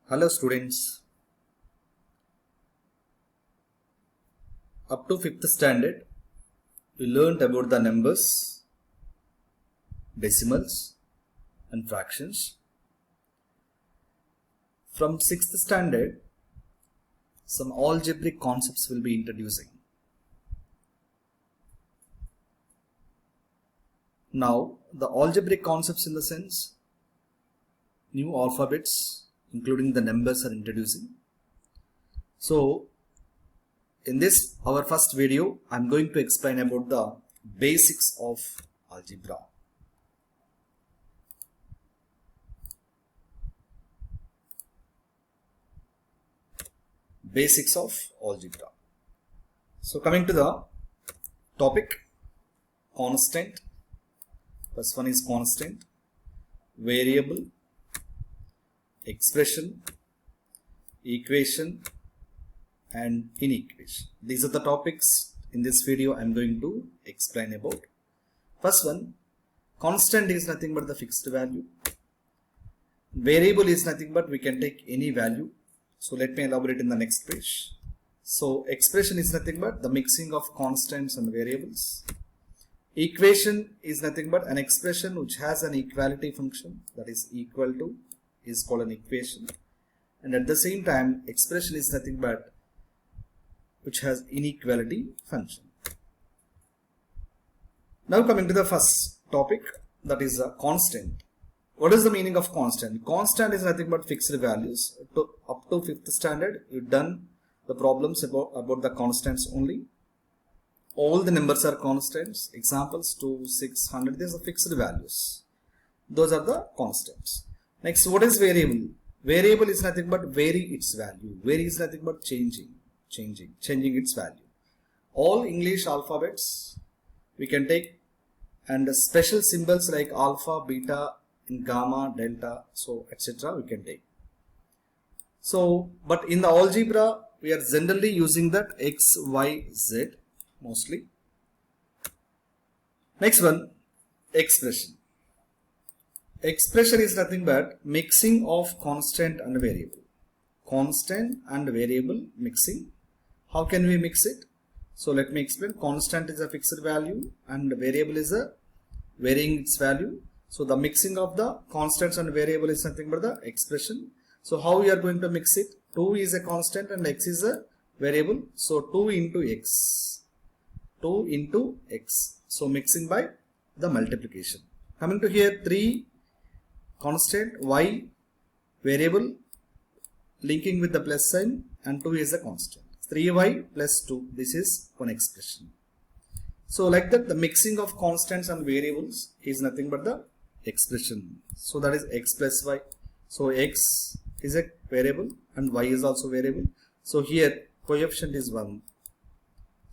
Hello students, up to 5th standard we learned about the numbers, decimals and fractions. From 6th standard some algebraic concepts will be introducing. Now the algebraic concepts in the sense new alphabets including the numbers are introducing. So in this our first video I am going to explain about the basics of algebra. Basics of algebra. So coming to the topic, constant. First one is constant, variable, expression, equation and inequation. These are the topics in this video I am going to explain about. First one, constant is nothing but the fixed value. Variable is nothing but we can take any value. So let me elaborate in the next page. So expression is nothing but the mixing of constants and variables. Equation is nothing but an expression which has an equality function, that is equal to is called an equation, and at the same time expression is nothing but which has inequality function. Now coming to the first topic, that is a constant. What is the meaning of constant? Constant is nothing but fixed values. Up to 5th standard you've done the problems about the constants only. All the numbers are constants. Examples 2, 6, 100, these are fixed values. Those are the constants. Next, what is variable? Variable is nothing but vary its value. Vary is nothing but changing its value. All English alphabets we can take, and special symbols like alpha, beta, and gamma, delta, so etc. we can take. So, but in the algebra we are generally using that x, y, z mostly. Next one, expression. Expression is nothing but mixing of constant and variable. Constant and variable mixing. How can we mix it? So let me explain. Constant is a fixed value and variable is a varying its value. So the mixing of the constants and variable is nothing but the expression. So how we are going to mix it? 2 is a constant and x is a variable. So 2 into x. 2 into x. So mixing by the multiplication. Coming to here, 3 constant, y variable linking with the plus sign, and 2 is a constant. 3y plus 2, this is one expression. So like that the mixing of constants and variables is nothing but the expression. So that is x plus y. So x is a variable and y is also variable. So here coefficient is 1.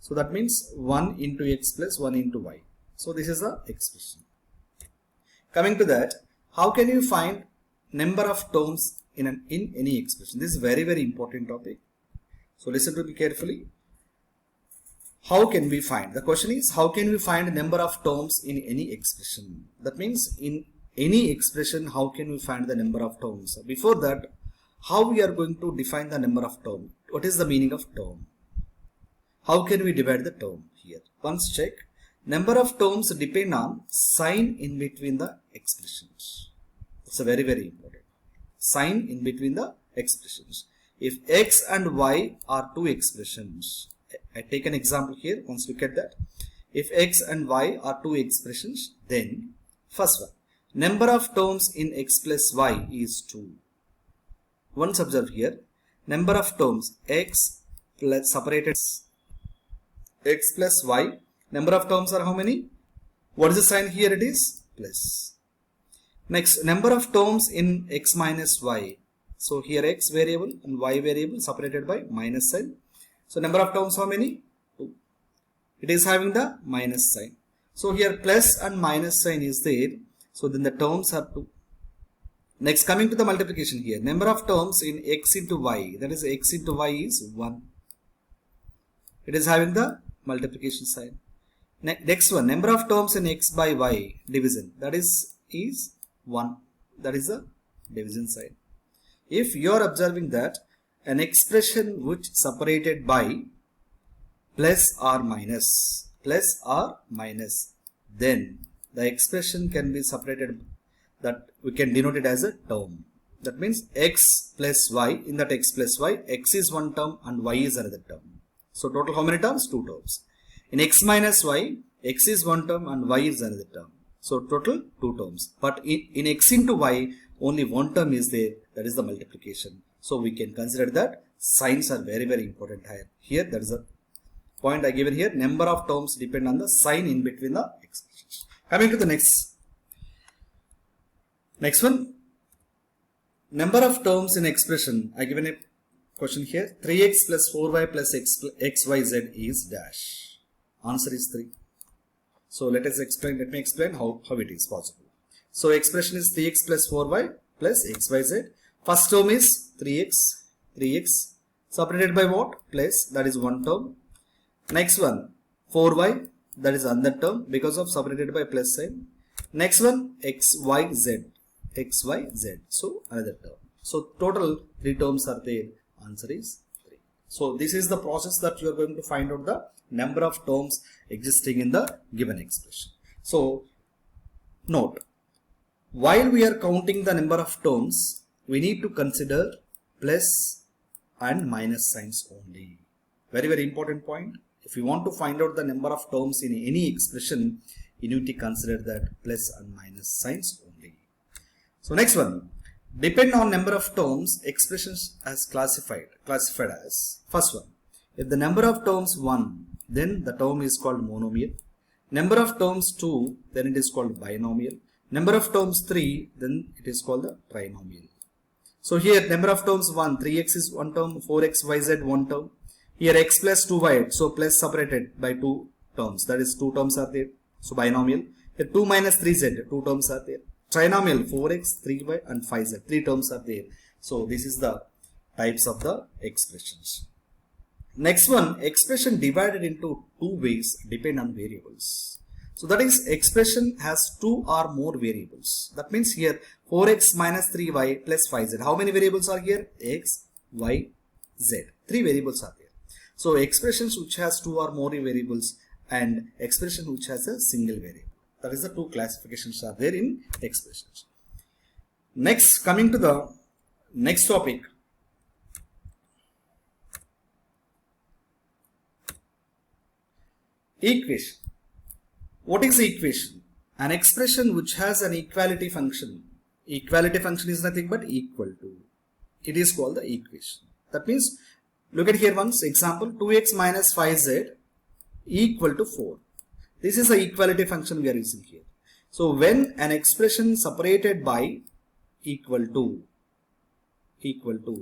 So that means 1 into x plus 1 into y. So this is the expression. Coming to that, how can you find number of terms in any expression? This is very important topic. So listen to me carefully. How can we find? The question is, how can we find number of terms in any expression? That means in any expression, how can we find the number of terms? Before that, how we are going to define the number of terms? What is the meaning of term? How can we divide the term here? Once check. Number of terms depend on sign in between the expressions. It's a very important. Sign in between the expressions. If x and y are two expressions, I take an example here. Once look at that. If x and y are two expressions, then first one, number of terms in x plus y is 2. Once observe here, number of terms x plus separated x plus y, number of terms are how many? What is the sign here? It is plus. Next, number of terms in x minus y. So here x variable and y variable separated by minus sign. So number of terms how many? 2. It is having the minus sign. So here plus and minus sign is there. So then the terms are 2. Next, coming to the multiplication here. Number of terms in x into y. That is x into y is 1. It is having the multiplication sign. Next one, number of terms in x by y division. That is 1. That is the division sign. if you are observing that an expression which separated by plus or minus, then the expression can be separated, that we can denote it as a term. That means x plus y, in that x plus y, x is one term and y is another term. So total how many terms? 2 terms. In x minus y, x is one term and y is another term. So total 2 terms. But in x into y, only one term is there, that is the multiplication. So we can consider that signs are very, very important here. Here, that is a point I given here. Number of terms depend on the sign in between the expressions. Coming to the next one. Number of terms in expression. I given a question here. 3x plus 4y plus xyz is dash. Answer is 3. So let me explain how it is possible. So expression is 3x plus 4y plus xyz. First term is 3x separated by what? Plus, that is one term. Next one 4y, that is another term because of separated by plus sign. Next one xyz. So another term. So total 3 terms are there. Answer is 3. So this is the process that you are going to find out the number of terms existing in the given expression. So note, while we are counting the number of terms, we need to consider plus and minus signs only. Very, very important point. If you want to find out the number of terms in any expression, you need to consider that plus and minus signs only. So next one, depend on number of terms, expressions as classified as. First one, if the number of terms 1, then the term is called monomial. Number of terms 2, then it is called binomial. Number of terms 3, then it is called the trinomial. So here number of terms 1, 3x is one term, 4xyz one term. Here x plus 2y, so plus separated by 2 terms, that is 2 terms are there. So binomial. Here 2 minus 3z, 2 terms are there. Trinomial, 4x, 3y and 5z, 3 terms are there. So this is the types of the expressions. Next one, expression divided into 2 ways depend on variables. So that is, expression has 2 or more variables. That means here 4x minus 3y plus 5z. How many variables are here? X, y, z. 3 variables are there. So expressions which has 2 or more variables and expression which has a single variable. That is the 2 classifications are there in expressions. Next, coming to the next topic. Equation. What is the equation? An expression which has an equality function. Equality function is nothing but equal to. It is called the equation. That means, look at here once, example 2x minus 5z equal to 4. This is the equality function we are using here. So when an expression separated by equal to,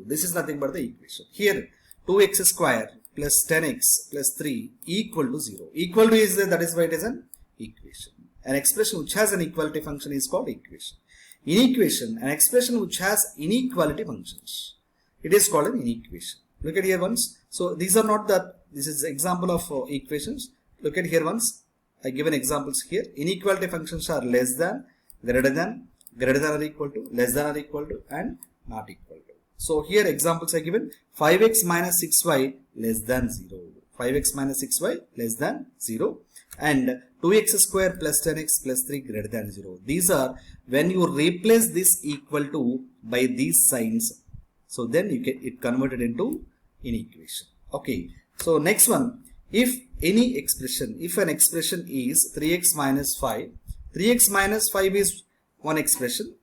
this is nothing but the equation. Here 2x square plus 10x plus 3 equal to 0. Equal to is there, that is why it is an equation. An expression which has an equality function is called equation. Inequation, an expression which has inequality functions, it is called an inequation. Look at here once. So these are not that, this is example of equations. Look at here once. I given examples here. Inequality functions are less than, greater than or equal to, less than or equal to, and not equal to. So here examples are given. 5x minus 6y less than 0. 5x minus 6y less than 0. And 2x square plus 10x plus 3 greater than 0. These are when you replace this equal to by these signs. So then you get it converted into inequation. Okay. So next one. If any expression, if an expression is 3x minus 5, 3x minus 5 is one expression,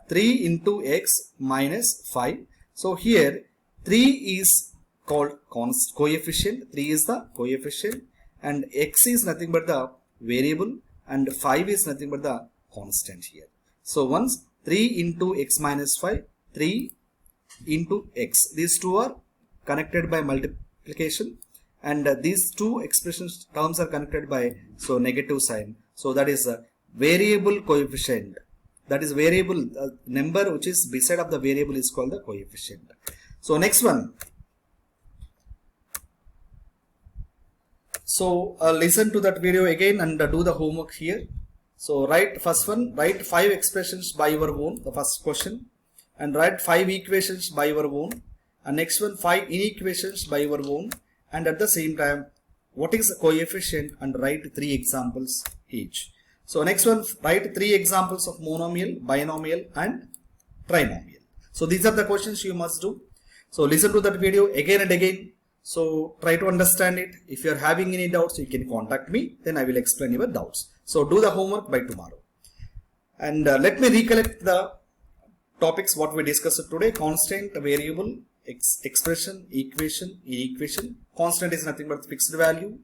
3 into x minus 5. So here 3 is called coefficient, 3 is the coefficient and x is nothing but the variable and 5 is nothing but the constant here. So once 3 into x minus 5, 3 into x, these two are connected by multiplication. And these two expressions terms are connected by negative sign. So that is a variable coefficient. That is variable number which is beside of the variable is called the coefficient. So next one. So listen to that video again and do the homework here. So write first one. Write 5 expressions by your own. The first question. and write 5 equations by your own, and next one 5 inequations by your own, and at the same time what is the coefficient and write 3 examples each. So next one, write 3 examples of monomial, binomial and trinomial. So these are the questions you must do. So listen to that video again and again. So try to understand it. If you are having any doubts, you can contact me, then I will explain your doubts. So do the homework by tomorrow. And let me recollect the topics what we discussed today. Constant, variable, expression, equation, inequation. Constant is nothing but fixed value.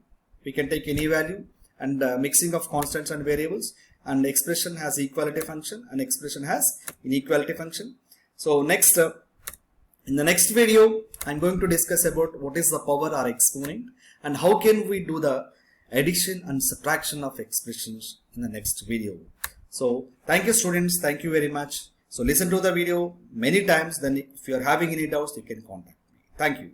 We can take any value, and mixing of constants and variables, and expression has equality function and expression has inequality function. So next, in the next video, I'm going to discuss about what is the power or exponent and how can we do the addition and subtraction of expressions in the next video. So thank you students, thank you very much. So listen to the video many times, then if you are having any doubts, you can contact me. Thank you.